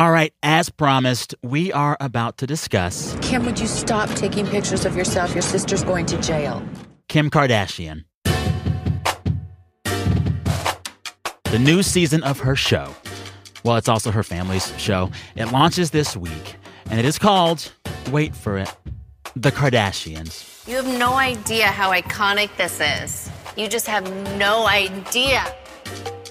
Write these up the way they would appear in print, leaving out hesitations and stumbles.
All right, as promised, we are about to discuss Kim, would you stop taking pictures of yourself? Your sister's going to jail. Kim Kardashian. The new season of her show. Well, it's also her family's show. It launches this week, and it is called, wait for it, The Kardashians. You have no idea how iconic this is. You just have no idea.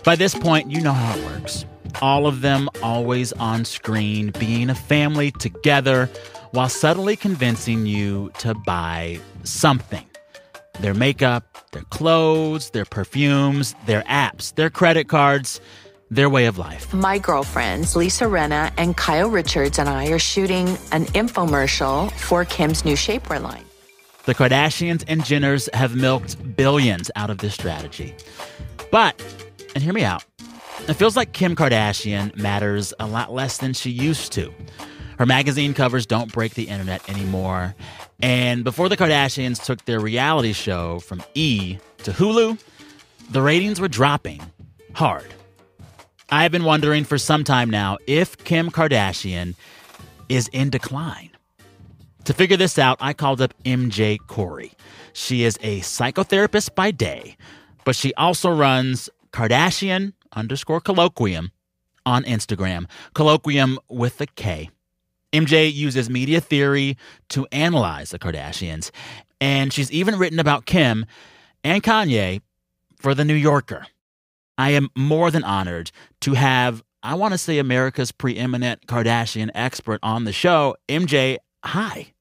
By this point, you know how it works. All of them always on screen, being a family together while subtly convincing you to buy something. Their makeup, their clothes, their perfumes, their apps, their credit cards, their way of life. My girlfriends, Lisa Rinna and Kyle Richards, and I are shooting an infomercial for Kim's new shapewear line. The Kardashians and Jenners have milked billions out of this strategy. But, and hear me out, it feels like Kim Kardashian matters a lot less than she used to. Her magazine covers don't break the internet anymore. And before the Kardashians took their reality show from E! To Hulu, the ratings were dropping hard. I've been wondering for some time now if Kim Kardashian is in decline. To figure this out, I called up MJ Corey. She is a psychotherapist by day, but she also runs Kardashian_colloquium on Instagram. Colloquium with a K. MJ uses media theory to analyze the Kardashians, and she's even written about Kim and Kanye for The New Yorker. I am more than honored to have, I want to say, America's preeminent Kardashian expert on the show. MJ, hi.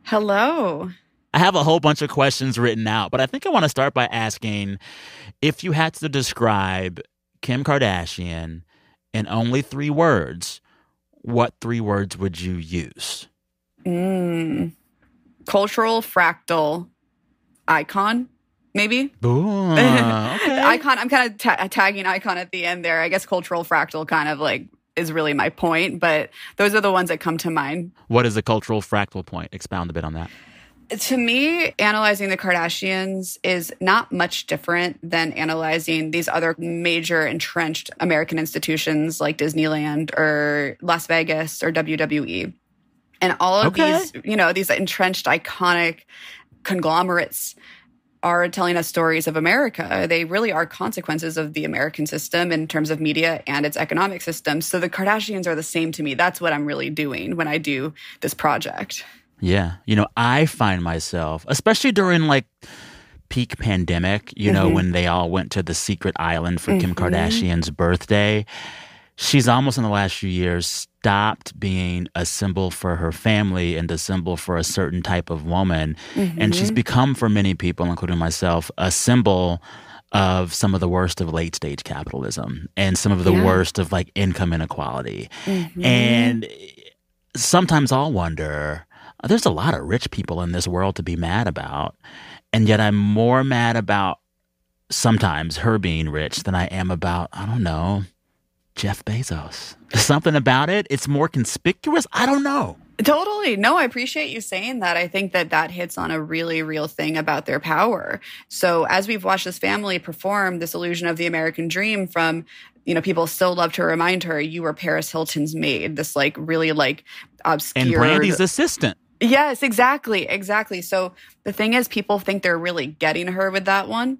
Hello. I have a whole bunch of questions written out, but I think I want to start by asking, if you had to describe Kim Kardashian in only 3 words, what 3 words would you use? Cultural fractal icon, maybe? Ooh, okay. Icon, I'm kind of tagging icon at the end there. I guess cultural fractal kind of like is really my point, but those are the ones that come to mind. What is a cultural fractal point? Expound a bit on that. To me, analyzing the Kardashians is not much different than analyzing these other major entrenched American institutions like Disneyland or Las Vegas or WWE. And all of these, these entrenched iconic conglomerates are telling us stories of America. They really are consequences of the American system in terms of media and its economic system. So the Kardashians are the same to me. That's what I'm really doing when I do this project. Yeah. I find myself, especially during like peak pandemic, when they all went to the secret island for Kim Kardashian's birthday, she's almost in the last few years stopped being a symbol for her family and a symbol for a certain type of woman. And she's become, for many people, including myself, a symbol of some of the worst of late stage capitalism and some of the worst of like income inequality. And sometimes I'll wonder, there's a lot of rich people in this world to be mad about. And yet I'm more mad about sometimes her being rich than I am about, I don't know, Jeff Bezos. Something about it. It's more conspicuous. I don't know. Totally. No, I appreciate you saying that. I think that hits on a really real thing about their power. So as we've watched this family perform this illusion of the American dream from, people still love to remind her, you were Paris Hilton's maid, this like really like obscure. And Brandy's assistant. Yes, exactly. So the thing is, people think they're really getting her with that one.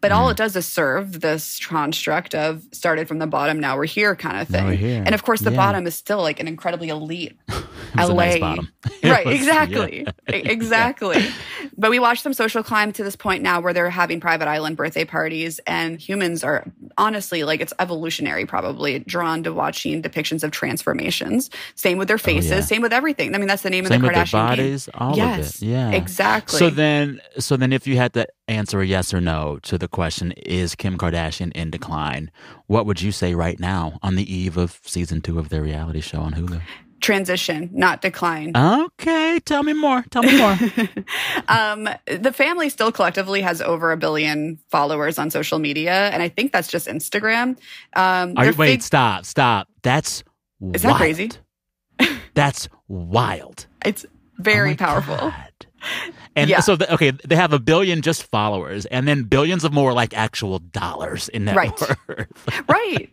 But all it does is serve this construct of started from the bottom, now we're here kind of thing. And of course, the bottom is still like an incredibly elite LA. A nice bottom. Right, exactly. Exactly. But we watch them social climb to this point now where they're having private island birthday parties, and humans are honestly, like, it's evolutionary probably, drawn to watching depictions of transformations. Same with their faces, same with everything. I mean, that's the name of the Kardashian with their bodies, game. all of it. Yeah. Exactly. So then if you had to answer a yes or no to the question, is Kim Kardashian in decline, what would you say right now on the eve of season 2 of their reality show on Hulu? Transition, not decline. Okay, tell me more. The family still collectively has over 1 billion followers on social media, and I think that's just Instagram. Stop. That's wild. Is that crazy? That's wild. It's very powerful. God. And Yeah. so, they have 1 billion just followers, and then billions of more like actual dollars in net Right. worth. Right.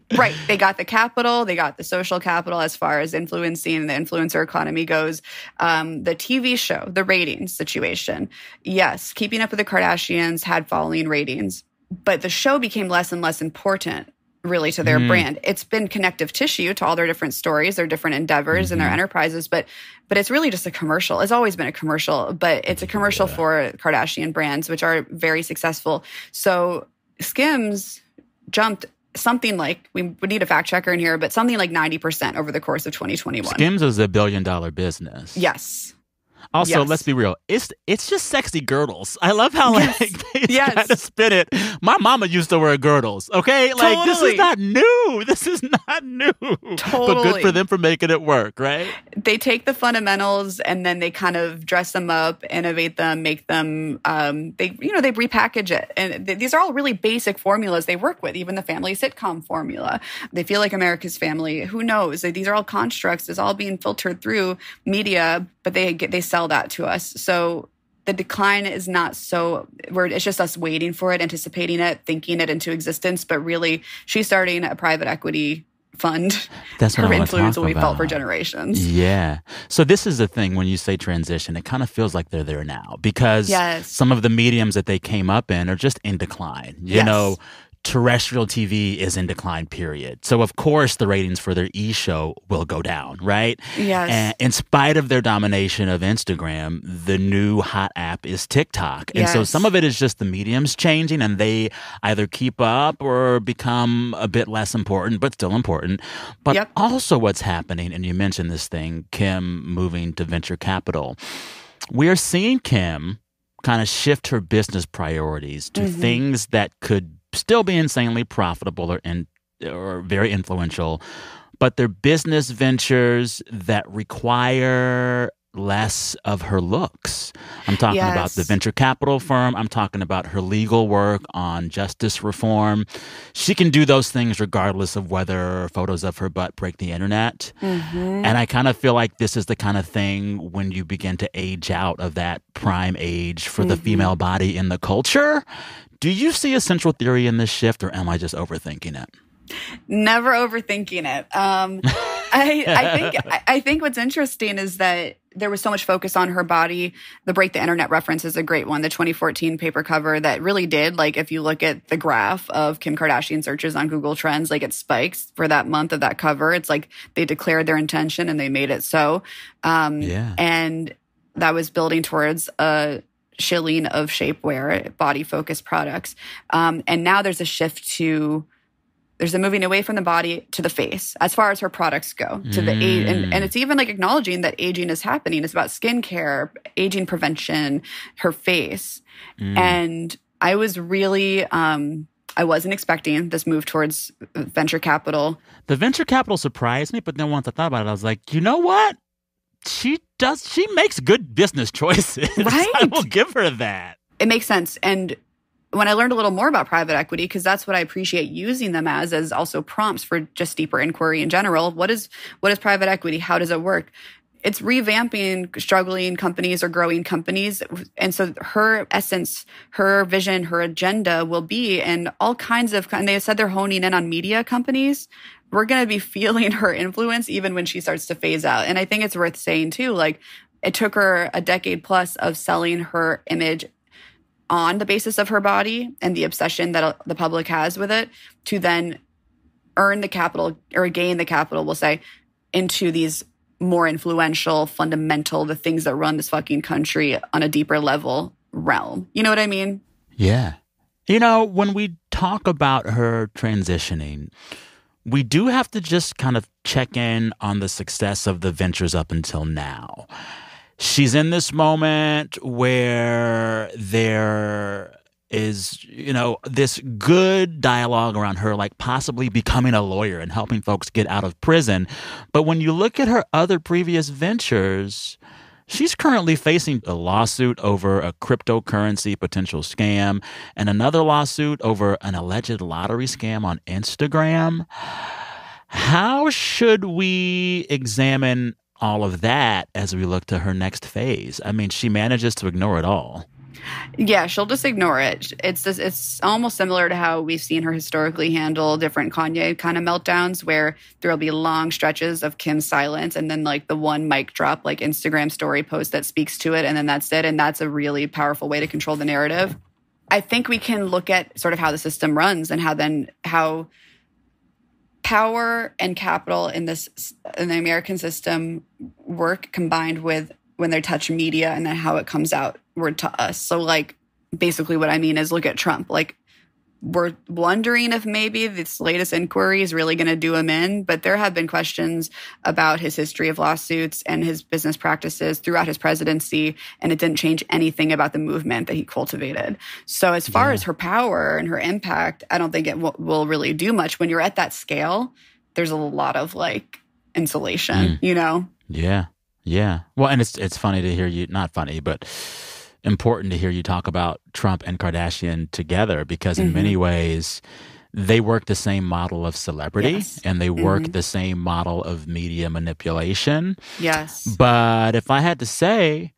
They got the capital. They got the social capital as far as influencing the influencer economy goes. The TV show, the ratings situation. Yes, Keeping Up with the Kardashians had falling ratings, but the show became less and less important really to their brand. It's been connective tissue to all their different stories, their different endeavors and their enterprises, but it's really just a commercial. It's always been a commercial, but it's a commercial for Kardashian brands, which are very successful. So Skims jumped something like, we would need a fact checker in here, but something like 90% over the course of 2021. Skims is a $1 billion business. Yes. Also, Yes. let's be real. It's just sexy girdles. I love how like they kind of spin it. My mama used to wear girdles. Okay, like this is not new. This is not new. Totally. But good for them for making it work, right? They take the fundamentals and then they kind of dress them up, innovate them, make them. They repackage it, and these are all really basic formulas they work with. Even the family sitcom formula. They feel like America's Family. Who knows? These are all constructs. It's all being filtered through media, but they sell that to us. So the decline is not so where it's just us waiting for it, anticipating it, thinking it into existence. But really, she's starting a private equity fund. That's what her I influence will be felt about. for generations. Yeah. So this is the thing when you say transition, it kind of feels like they're there now because some of the mediums that they came up in are just in decline. You know, terrestrial TV is in decline, period. So, of course, the ratings for their E! Show will go down, right? Yes. And in spite of their domination of Instagram, the new hot app is TikTok. And so some of it is just the mediums changing and they either keep up or become a bit less important, but still important. But also what's happening, and you mentioned this thing, Kim moving to venture capital. We are seeing Kim kind of shift her business priorities to things that could still be insanely profitable or very influential, but they're business ventures that require less of her looks. I'm talking about the venture capital firm. I'm talking about her legal work on justice reform. She can do those things regardless of whether photos of her butt break the internet. And I kind of feel like this is the kind of thing when you begin to age out of that prime age for the female body in the culture. Do you see a central theory in this shift, or am I just overthinking it? Never overthinking it. I think what's interesting is that there was so much focus on her body. The Break the Internet reference is a great one. The 2014 paper cover that really did, like, if you look at the graph of Kim Kardashian searches on Google Trends, like, it spikes for that month of that cover. It's like they declared their intention and they made it so. And that was building towards a shilling of shapewear, body-focused products. And now there's a shift to, there's a moving away from the body to the face as far as her products go, to the age. And it's even like acknowledging that aging is happening. It's about skincare, aging prevention, her face. And I was really, I wasn't expecting this move towards venture capital. The venture capital surprised me, but then once I thought about it, I was like, you know what? She makes good business choices. Right. I will give her that. It makes sense. And when I learned a little more about private equity, because that's what I appreciate using them as also prompts for just deeper inquiry in general. What is private equity? How does it work? It's revamping struggling companies or growing companies. And so her essence, her vision, her agenda will be in all kinds of, and they said they're honing in on media companies. We're going to be feeling her influence even when she starts to phase out. And I think it's worth saying too, like, it took her a decade plus of selling her image on the basis of her body and the obsession that the public has with it to then earn the capital or gain the capital, we'll say, into these more influential, fundamental, the things that run this fucking country on a deeper level realm. You know what I mean? Yeah. You know, when we talk about her transitioning, we do have to just kind of check in on the success of the ventures up until now. She's in this moment where there is, you know, this good dialogue around her, like possibly becoming a lawyer and helping folks get out of prison. But when you look at her other previous ventures, she's currently facing a lawsuit over a cryptocurrency potential scam and another lawsuit over an alleged lottery scam on Instagram. How should we examine all of that as we look to her next phase. I mean, she manages to ignore it all. Yeah, she'll just ignore it. It's almost similar to how we've seen her historically handle different Kanye kind of meltdowns, where there'll be long stretches of Kim's silence and then like the one mic drop, like Instagram story post that speaks to it, and then that's it. And that's a really powerful way to control the narrative. I think we can look at sort of how the system runs and how power and capital in the American system work combined with when they touch media and then how it comes outward to us. So like basically what I mean is look at Trump. Like we're wondering if maybe this latest inquiry is really going to do him in, but there have been questions about his history of lawsuits and his business practices throughout his presidency, and it didn't change anything about the movement that he cultivated. So as far as her power and her impact, I don't think it will really do much. When you're at that scale, there's a lot of like insulation, you know? Yeah. Yeah. Well, and it's funny to hear you, not funny, but important to hear you talk about Trump and Kardashian together, because in many ways they work the same model of celebrity and they work the same model of media manipulation. Yes. But if I had to say,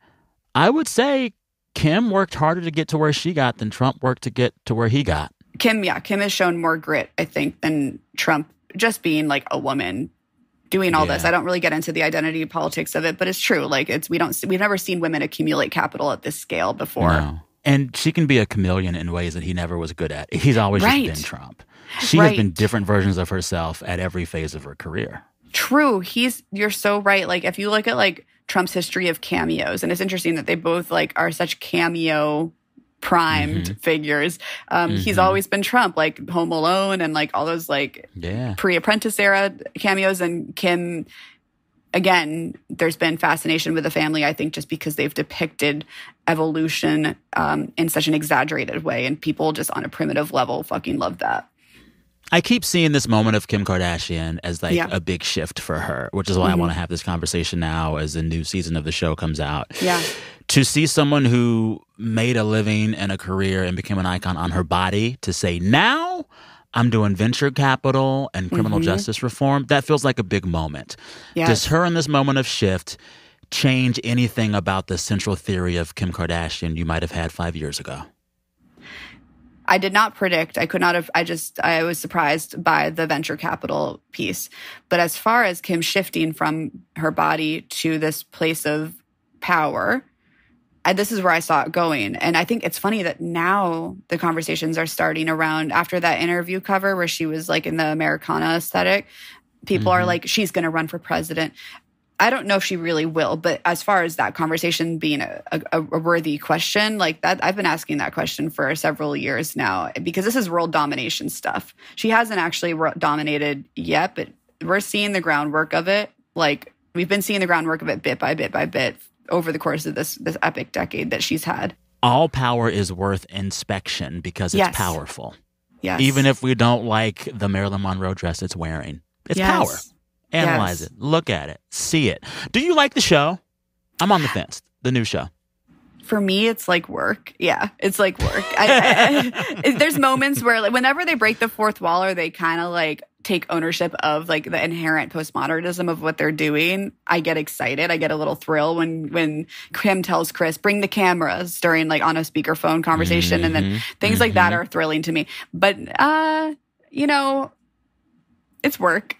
I would say Kim worked harder to get to where she got than Trump worked to get to where he got. Kim has shown more grit, I think, than Trump, just being like a woman doing all this. I don't really get into the identity politics of it, but it's true. Like we've never seen women accumulate capital at this scale before. No. And she can be a chameleon in ways that he never was good at. He's always just been Trump. She has been different versions of herself at every phase of her career. True. You're so right. Like if you look at like Trump's history of cameos, and it's interesting that they both like are such cameo primed figures. He's always been Trump, like Home Alone and like all those like pre-Apprentice era cameos. And Kim, again, there's been fascination with the family, I think, just because they've depicted evolution in such an exaggerated way. And people just on a primitive level fucking love that. I keep seeing this moment of Kim Kardashian as like a big shift for her, which is why I want to have this conversation now as the new season of the show comes out. Yeah. To see someone who made a living and a career and became an icon on her body to say, now I'm doing venture capital and criminal justice reform, that feels like a big moment. Yes. Does her in this moment of shift change anything about the central theory of Kim Kardashian you might have had 5 years ago? I did not predict. I could not have. I was surprised by the venture capital piece. But as far as Kim shifting from her body to this place of power, this is where I saw it going. And I think it's funny that now the conversations are starting around after that interview cover where she was like in the Americana aesthetic. People are like, she's going to run for president. I don't know if she really will, but as far as that conversation being a worthy question, like that, I've been asking that question for several years now because this is world domination stuff. She hasn't actually dominated yet, but we're seeing the groundwork of it. Like we've been seeing the groundwork of it bit by bit by bit over the course of this epic decade that she's had. All power is worth inspection because it's powerful. Yes. Even if we don't like the Marilyn Monroe dress it's wearing, it's power. Analyze it. Look at it. See it. Do you like the show? I'm on the fence. The new show. For me, it's like work. Yeah, it's like work. There's moments where like, whenever they break the fourth wall or they kind of like take ownership of like the inherent postmodernism of what they're doing, I get excited. I get a little thrill when Kim tells Chris, bring the cameras during like on a speakerphone conversation. And then things like that are thrilling to me. But, you know, it's work.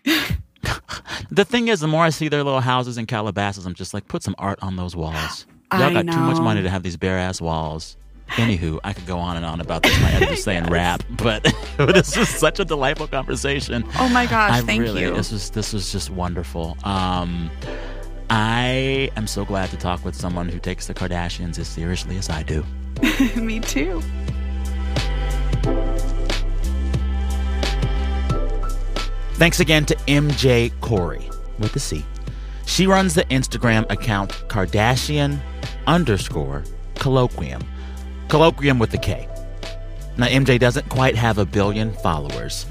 The thing is, the more I see their little houses in Calabasas, I'm just like, put some art on those walls. Y'all got too much money to have these bare-ass walls. Anywho, I could go on and on about this. My editor's saying rap, but this was such a delightful conversation. Oh, my gosh, thank you. This was just wonderful. I am so glad to talk with someone who takes the Kardashians as seriously as I do. Me too. Thanks again to MJ Corey with a C. She runs the Instagram account Kardashian_colloquium. Colloquium with a K. Now, MJ doesn't quite have 1 billion followers,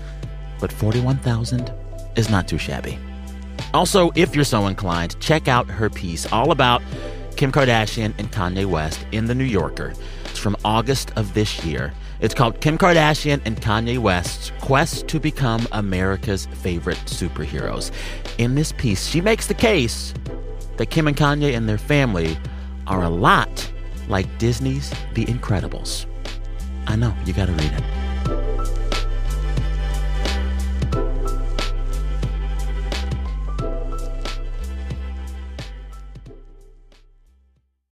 but 41,000 is not too shabby. Also, if you're so inclined, check out her piece all about Kim Kardashian and Kanye West in The New Yorker. It's from August of this year. It's called Kim Kardashian and Kanye West's Quest to Become America's Favorite Superheroes. In this piece, she makes the case that Kim and Kanye and their family are a lot like Disney's The Incredibles. I know, you got to read it.